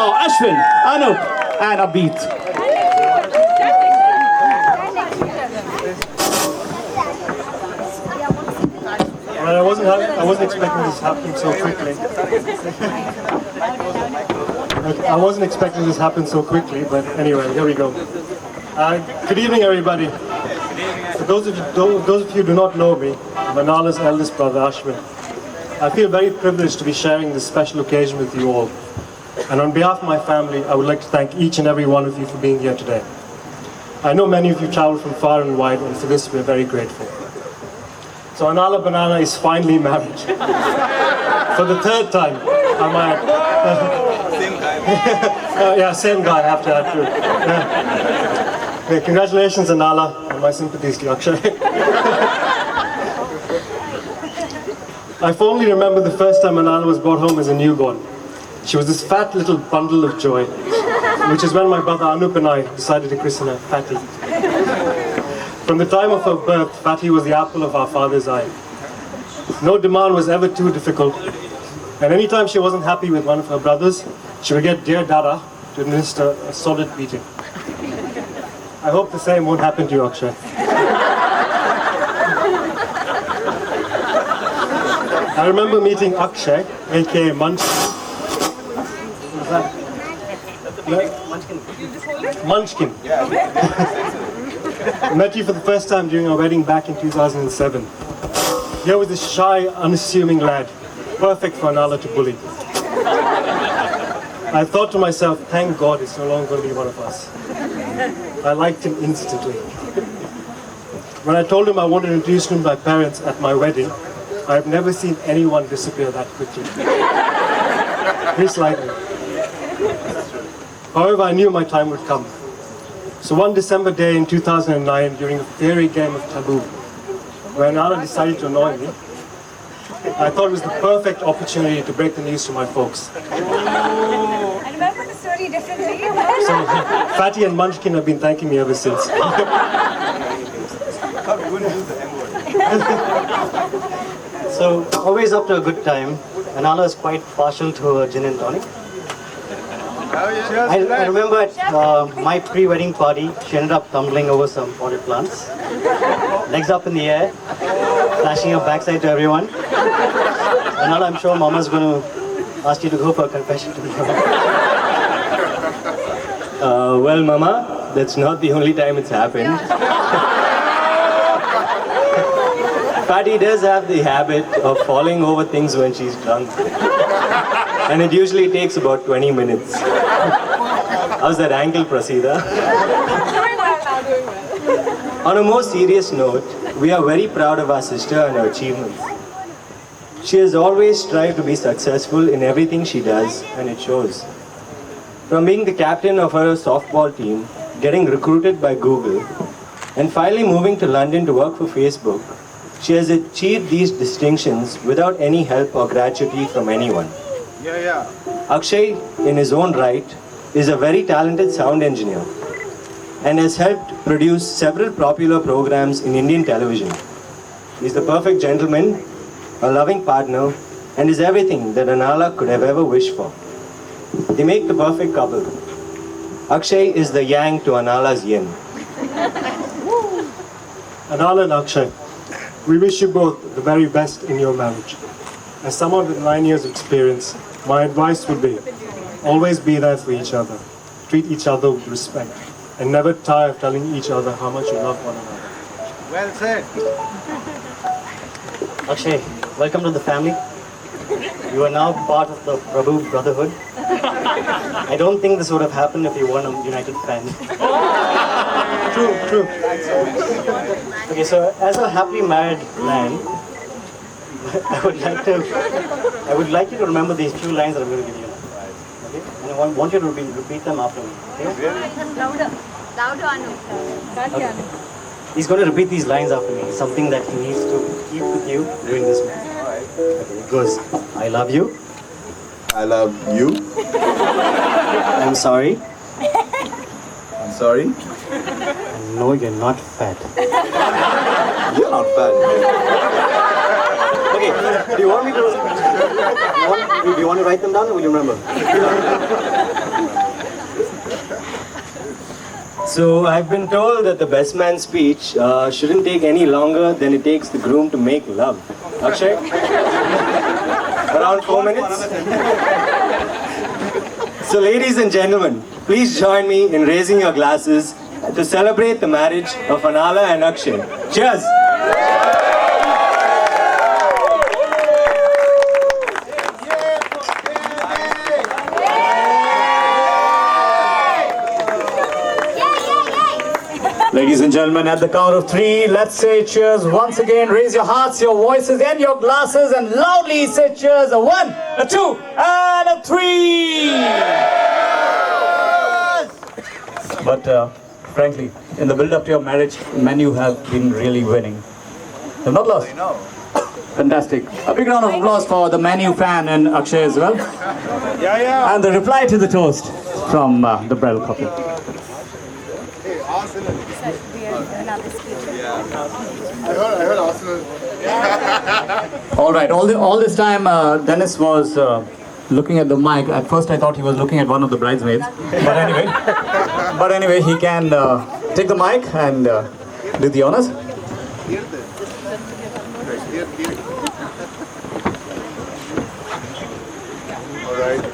Ashwin, Anup, and Abit. Well, I wasn't expecting this happening so quickly. I wasn't expecting this happen so quickly, but anyway, here we go. Good evening, everybody. For those of you who do not know me, I'm Anala's eldest brother, Ashwin. I feel very privileged to be sharing this special occasion with you all. And on behalf of my family, I would like to thank each and every one of you for being here today. I know many of you traveled from far and wide, and for this we're very grateful. So Anala Banana is finally married. For the third time, I might. Same guy. Yeah, same guy after that too. Okay, congratulations, Anala, and my sympathies to Akshay. I fondly remember the first time Anala was brought home as a newborn. She was this fat little bundle of joy, which is when my brother Anup and I decided to christen her Fatty. From the time of her birth, Fatty was the apple of our father's eye. No demand was ever too difficult, and anytime she wasn't happy with one of her brothers, she would get Dear Dada to administer a solid beating. I hope the same won't happen to you, Akshay. I remember meeting Akshay, aka Munchkin. Munchkin. I met you for the first time during our wedding back in 2007. Here was this shy, unassuming lad, perfect for Anala to bully. I thought to myself, thank God it's no longer going to be one of us. I liked him instantly. When I told him I wanted to introduce him to my parents at my wedding, I've never seen anyone disappear that quickly. Please like me. However, I knew my time would come. So one December day in 2009, during a fairy game of Taboo, when Anala decided to annoy me, I thought it was the perfect opportunity to break the news to my folks. I remember the story differently. So Fatty and Munchkin have been thanking me ever since. So, always up to a good time. Anala is quite partial to a gin and tonic. I remember at my pre-wedding party, she ended up tumbling over some potted plants. Legs up in the air, flashing her backside to everyone. Anala, I'm sure Mama's going to ask you to go for a confession to me. Well, Mama, that's not the only time it's happened. Patty does have the habit of falling over things when she's drunk. And it usually takes about 20 minutes. How's that ankle, Prasida? On a more serious note, we are very proud of our sister and her achievements. She has always strived to be successful in everything she does, and it shows. From being the captain of her softball team, getting recruited by Google, and finally moving to London to work for Facebook, she has achieved these distinctions without any help or gratuity from anyone. Akshay, in his own right, is a very talented sound engineer and has helped produce several popular programs in Indian television. He's the perfect gentleman, a loving partner, and is everything that Anala could have ever wished for. They make the perfect couple. Akshay is the yang to Anala's yin. Anala and Akshay, we wish you both the very best in your marriage. As someone with 9 years of experience, my advice would be, always be there for each other, treat each other with respect, and never tire of telling each other how much you love one another. Well said. Akshay, welcome to the family. You are now part of the Prabhu Brotherhood. I don't think this would have happened if you weren't a United fan. True. Okay, so as a happily married man, I would like you to remember these few lines that I'm going to give you. Okay? And I want you to repeat them after me. Okay? Louder, Anu. Okay. He's going to repeat these lines after me. Something that he needs to keep with you during this moment. Okay, it goes, I love you. I love you. I'm sorry. I'm sorry. No, you're not fat. You're not fat. Okay, do you want me to... Do you want to write them down or will you remember? So I've been told that the best man's speech shouldn't take any longer than it takes the groom to make love. Akshay? Around 4 minutes? So ladies and gentlemen, please join me in raising your glasses to celebrate the marriage of Anala and Akshay. Cheers! Ladies and gentlemen, at the count of 3, let's say cheers once again. Raise your hearts, your voices, and your glasses, and loudly say cheers. A 1, a 2, and a 3. But frankly, in the build-up to your marriage, menu have been really winning. They've not lost. Fantastic. A big round of applause for the menu fan and Akshay as well. And the reply to the toast from the bridal couple. All right. All this time, Dennis was looking at the mic. At first, I thought he was looking at one of the bridesmaids. But anyway, he can take the mic and do the honors. All right.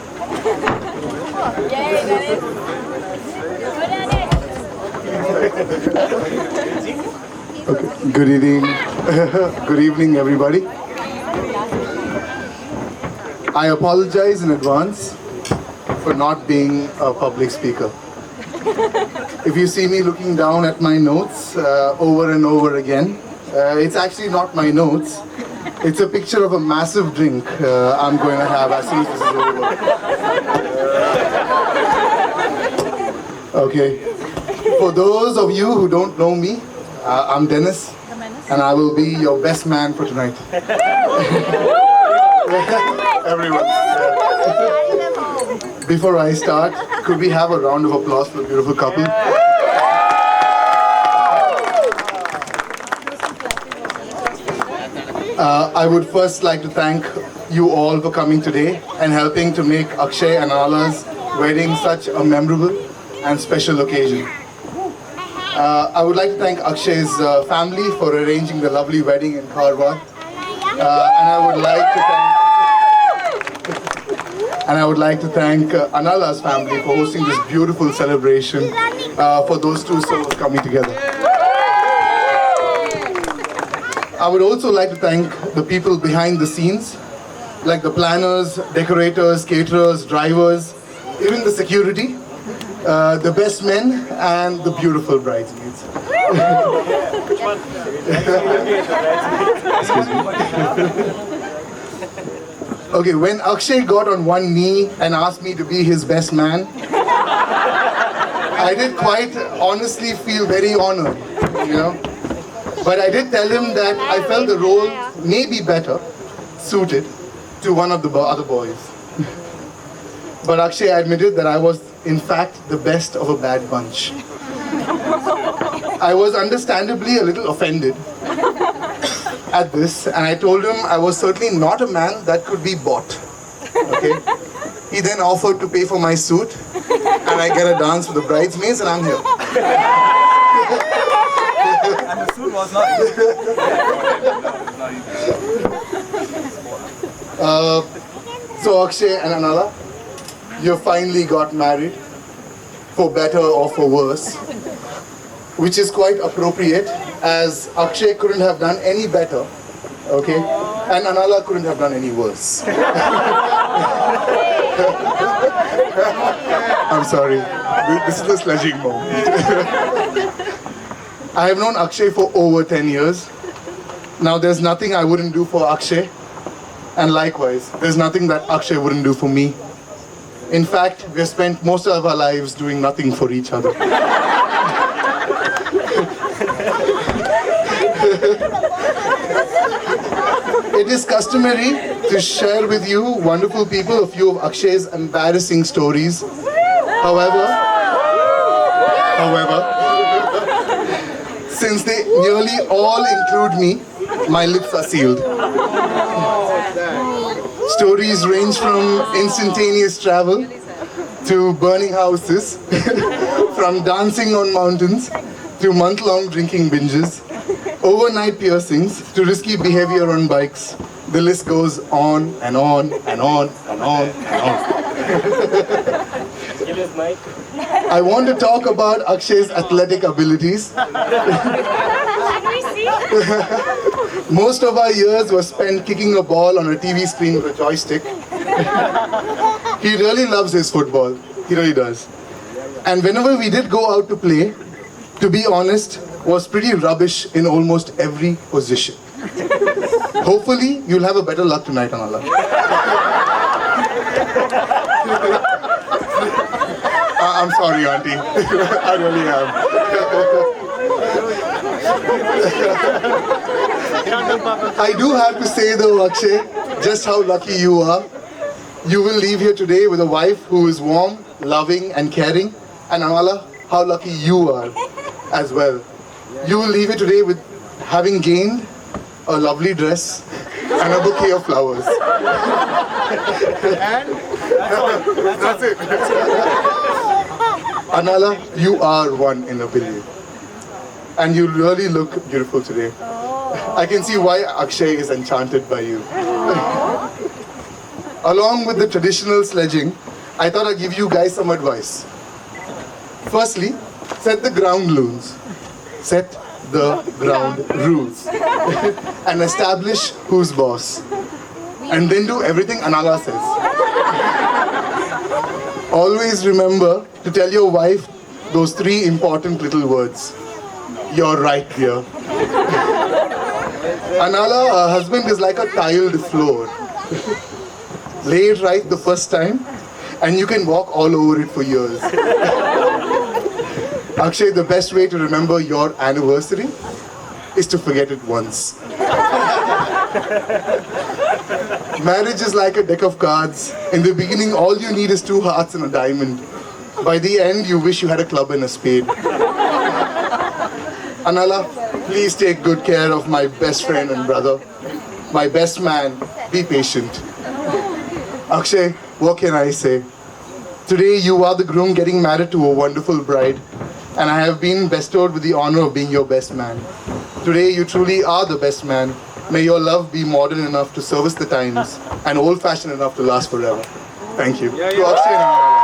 Okay. Good evening. Good evening, everybody. I apologize in advance for not being a public speaker. If you see me looking down at my notes over and over again, it's actually not my notes. It's a picture of a massive drink I'm going to have as soon as this is over. Okay. For those of you who don't know me, I'm Dennis, and I will be your best man for tonight. Everyone. Before I start, could we have a round of applause for the beautiful couple? I would first like to thank you all for coming today and helping to make Akshay and Anala's wedding such a memorable and special occasion. I would like to thank Akshay's family for arranging the lovely wedding in Karwar. And I would like to thank Anala's family for hosting this beautiful celebration for those two souls coming together. I would also like to thank the people behind the scenes, like the planners, decorators, caterers, drivers, even the security, the best men, and the beautiful bridesmaids. Okay, when Akshay got on one knee and asked me to be his best man, I did quite honestly feel very honored, you know. But I did tell him that I felt the role may be better suited to one of the other boys. But Akshay admitted that I was, in fact, the best of a bad bunch. I was understandably a little offended at this, and I told him I was certainly not a man that could be bought. Okay? He then offered to pay for my suit, and I get a dance with the bridesmaids, and I'm here. And the suit was not So Akshay and Anala, you finally got married, for better or for worse, which is quite appropriate, as Akshay couldn't have done any better, okay, and Anala couldn't have done any worse. I'm sorry, this is the sledging moment. I have known Akshay for over 10 years. Now there's nothing I wouldn't do for Akshay, and likewise, there's nothing that Akshay wouldn't do for me. In fact, we've spent most of our lives doing nothing for each other. It is customary to share with you, wonderful people, a few of Akshay's embarrassing stories. However, since they nearly all include me, my lips are sealed. Stories range from instantaneous travel to burning houses, From dancing on mountains to month-long drinking binges, overnight piercings to risky behavior on bikes, the list goes on and on and on and on and on. I want to talk about Akshay's athletic abilities. Can we see? Most of our years were spent kicking a ball on a TV screen with a joystick. He really loves his football. He really does. And whenever we did go out to play, to be honest, was pretty rubbish in almost every position. Hopefully, you'll have a better luck tonight, Anala. I'm sorry, Auntie. I really am. I do have to say though, Akshay, just how lucky you are. You will leave here today with a wife who is warm, loving and caring. And Anala, how lucky you are as well. You will leave here today with having gained a lovely dress and a bouquet of flowers. That's it. Anala, you are one in a billion. And you really look beautiful today. I can see why Akshay is enchanted by you. Along with the traditional sledging, I thought I'd give you guys some advice. Firstly, set the ground rules. Set the ground rules. And establish who's boss. And then do everything Anala says. Always remember to tell your wife those 3 important little words. You're right, dear. Anala, her husband is like a tiled floor. Lay it right the first time, and you can walk all over it for years. Akshay, the best way to remember your anniversary is to forget it once. Marriage is like a deck of cards. In the beginning, all you need is 2 hearts and a diamond. By the end, you wish you had a club and a spade. Anala, please take good care of my best friend and brother. My best man, be patient. Akshay, what can I say? Today you are the groom getting married to a wonderful bride, and I have been bestowed with the honor of being your best man. Today you truly are the best man. May your love be modern enough to service the times and old-fashioned enough to last forever. Thank you. To Akshay and Anala.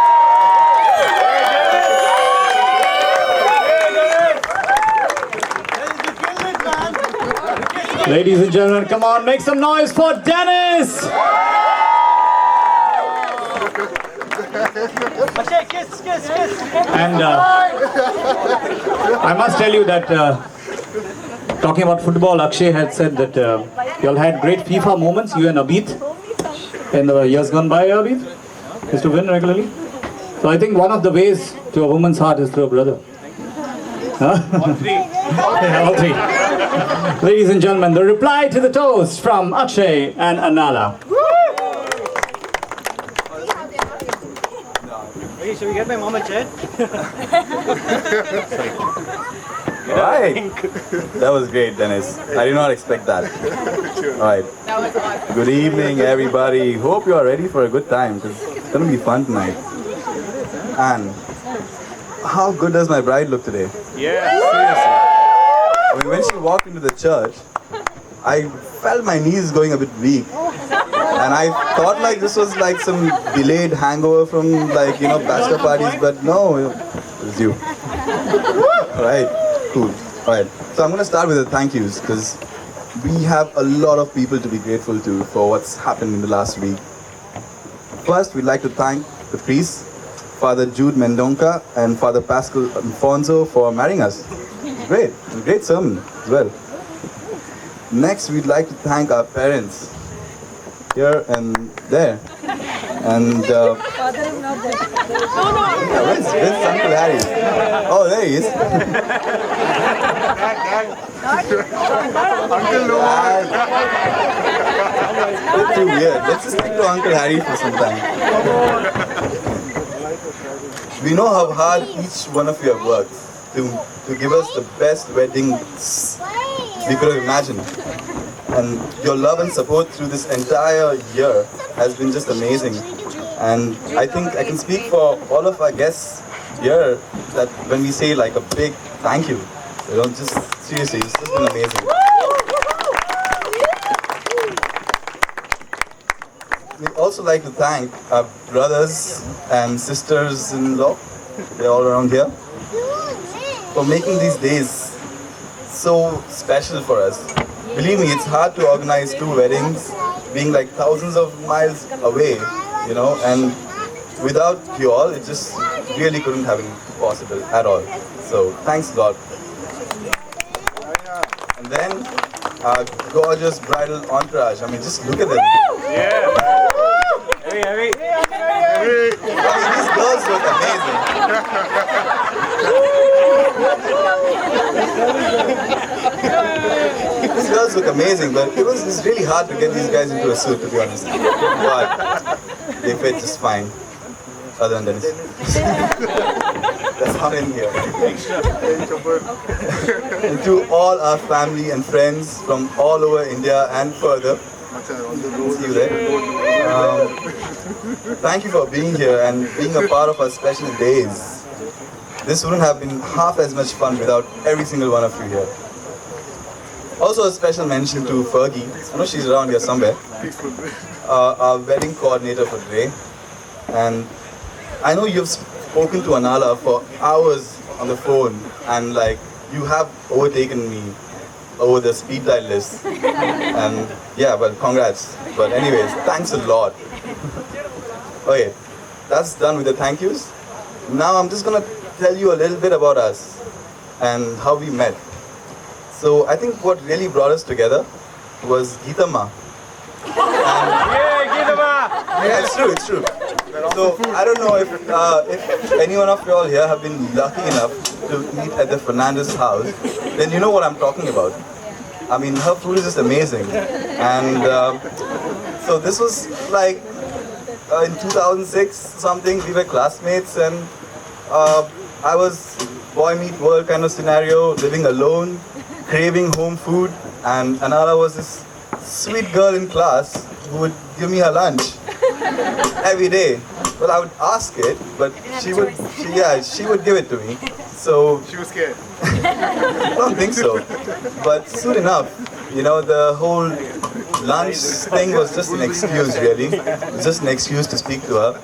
Ladies and gentlemen, come on, make some noise for Dennis! And I must tell you that talking about football, Akshay had said that you all had great FIFA moments, you and Abid, in the years gone by, Abid, used to win regularly. So I think one of the ways to a woman's heart is through a brother. Huh? All 3. Yeah, all 3. Ladies and gentlemen, the reply to the toast from Akshay and Anala. Hey, should we get my mom a chair? Alright. That was great, Dennis. I did not expect that. Alright. Good evening, everybody. Hope you are ready for a good time, because it's going to be fun tonight. And how good does my bride look today? Yeah. Seriously. I mean, when she walked into the church, I felt my knees going a bit weak. And I thought like this was like some delayed hangover from like, bachelor parties, but no, it was you. Alright, cool. Alright, so I'm going to start with the thank yous, because we have a lot of people to be grateful to for what's happened in the last week. First, we'd like to thank the priests, Father Jude Mendonca and Father Pascal Alfonso for marrying us. Great, great sermon as well. Next, we'd like to thank our parents here and there. And Father is not there. yeah, where's Uncle Harry? Oh, there he is. Uncle Noah. That's too weird. Let's just stick to Uncle Harry for some time. We know how hard each one of you have worked to give us the best wedding we could have imagined. And your love and support through this entire year has been just amazing. And I think I can speak for all of our guests hear that when we say like a big thank you. Just seriously, it's just been amazing. We'd also like to thank our brothers and sisters-in-law, they're all around here, for making these days so special for us. Believe me, it's hard to organize 2 weddings, being like thousands of miles away, and without you all, it just really couldn't have been possible at all. So, thanks a lot. And then, our gorgeous bridal entourage. I mean, just look at them. I mean, these girls look amazing. These girls look amazing, but it's really hard to get these guys into a suit, to be honest. But they fit just fine. Other than Dennis. That's not in here. And to all our family and friends from all over India and further, see you there. Thank you for being here and being a part of our special days. This wouldn't have been half as much fun without every single one of you here. Also a special mention to Fergie. I know she's around here somewhere. Our wedding coordinator for today. And I know you've spoken to Anala for hours on the phone and you have overtaken me over the speed dial list. And yeah, well, congrats. But anyways, thanks a lot. Okay, that's done with the thank yous. Now I'm just gonna tell you a little bit about us and how we met. So I think what really brought us together was Geetama. Yeah, it's true. So I don't know if any one of you all here have been lucky enough to meet at the Fernandez house, then you know what I'm talking about. I mean, her food is just amazing. And so this was in 2006 something, we were classmates, and I was boy meet world kind of scenario, living alone, craving home food, and Anala was this sweet girl in class who would give me her lunch every day. Well, I would ask it, but she would give it to me. So She was scared. I don't think so. But soon enough, the whole lunch thing was just an excuse, really. Just an excuse to speak to her.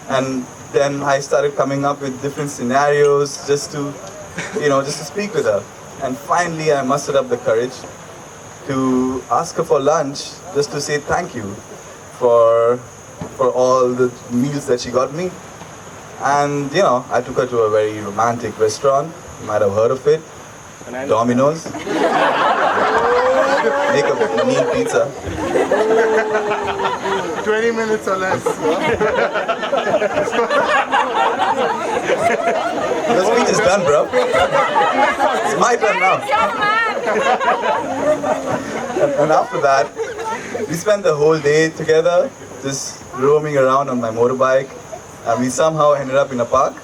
And then I started coming up with different scenarios just to speak with her. And finally, I mustered up the courage to ask her for lunch, just to say thank you for all the meals that she got me. And I took her to a very romantic restaurant. You might have heard of it. Domino's. Make a mean pizza. 20 minutes or less. The speech is done, bro. It's my turn now. And after that, we spent the whole day together, just roaming around on my motorbike, and we somehow ended up in a park.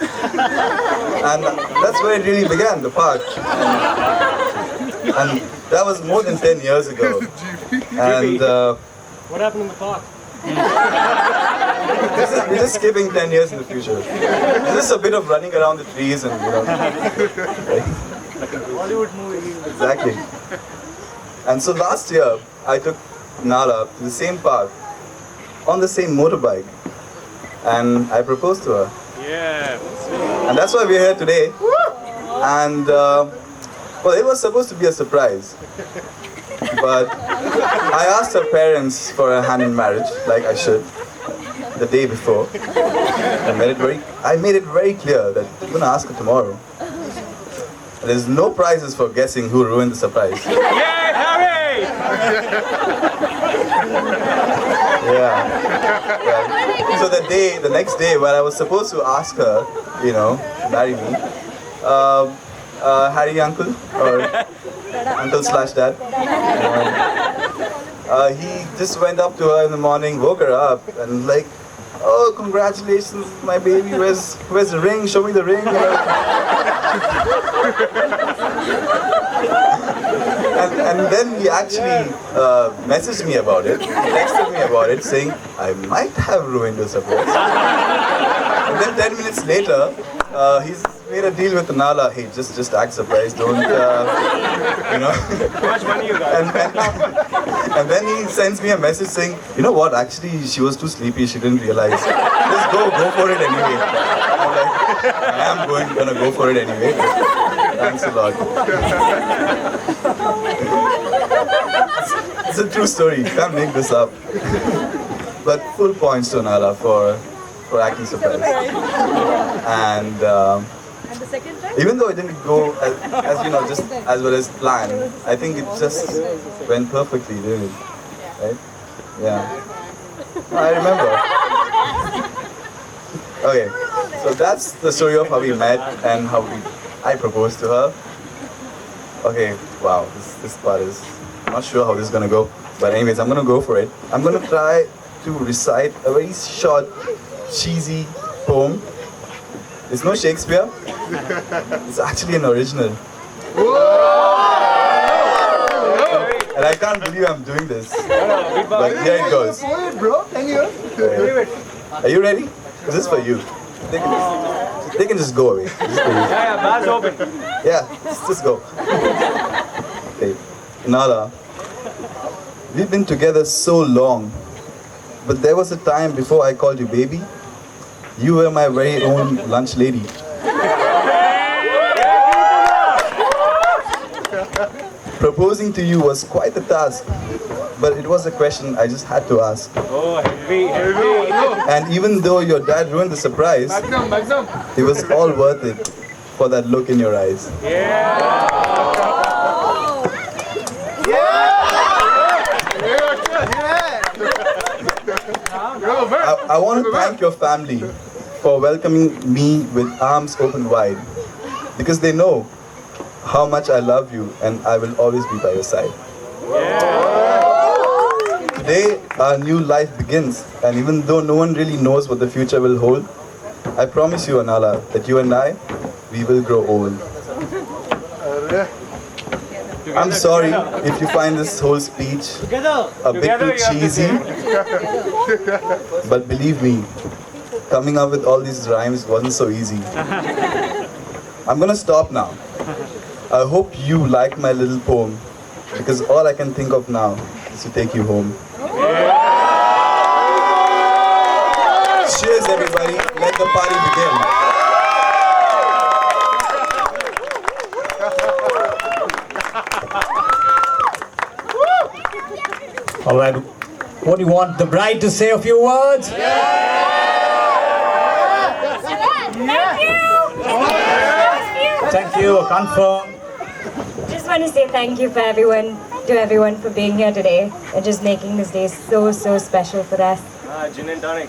And that's where it really began, the park. And that was more than 10 years ago. And What happened in the park? we're just skipping 10 years in the future. It's just a bit of running around the trees and Hollywood movie. Exactly. And so last year, I took Nala to the same park, on the same motorbike, and I proposed to her. Yeah. And that's why we're here today. And, well, it was supposed to be a surprise. But I asked her parents for a hand in marriage, like I should, the day before. I made it very clear that I'm gonna ask her tomorrow. There's no prizes for guessing who ruined the surprise. Yay, Harry! Yeah. So the next day when I was supposed to ask her, to marry me, Harry uncle, or uncle slash dad, he just went up to her in the morning, woke her up, and oh, congratulations, my baby, where's the ring? Show me the ring. And then he actually messaged me about it, texted me about it, saying, I might have ruined your surprise. And then 10 minutes later, he's made a deal with Anala. Hey, just act surprised. Don't, you know. How much money you got? And then he sends me a message saying, you know what? Actually, she was too sleepy. She didn't realize. Just go for it anyway. I'm like, I am gonna go for it anyway. Thanks a lot. It's a true story. You can't make this up. But full points to Anala for acting surprised. And And the second time? even though it didn't go as you know, just as well as planned, I think it just went perfectly, didn't it? Right? Yeah. I remember. Okay, so that's the story of how we met and how I proposed to her. Okay, wow, this part is, I'm not sure how this is gonna go, but anyways, I'm gonna go for it. I'm gonna try to recite a very short, cheesy poem. It's no Shakespeare. It's actually an original. And I can't believe I'm doing this. But here it goes. Are you ready? This is for you. They can just go away. Yeah, bar's open. Yeah, just go. Okay. Nala, we've been together so long, but there was a time before I called you baby. You were my very own lunch lady. Proposing to you was quite a task, but it was a question I just had to ask. Oh, heavy. And even though your dad ruined the surprise, it was all worth it for that look in your eyes. I want to thank your family for welcoming me with arms open wide, because they know how much I love you and I will always be by your side. Today, our new life begins, and even though no one really knows what the future will hold, I promise you, Anala, that you and I, we will grow old. I'm sorry if you find this whole speech a bit too cheesy, but believe me, coming up with all these rhymes wasn't so easy. I'm gonna stop now. I hope you like my little poem, because all I can think of now is to take you home. Cheers, everybody. Let the party begin. All right. What do you want the bride to say a few words? Thank you! Thank you. Confirm. Just want to say thank you to everyone for being here today and just making this day so special for us. Gin and tonic.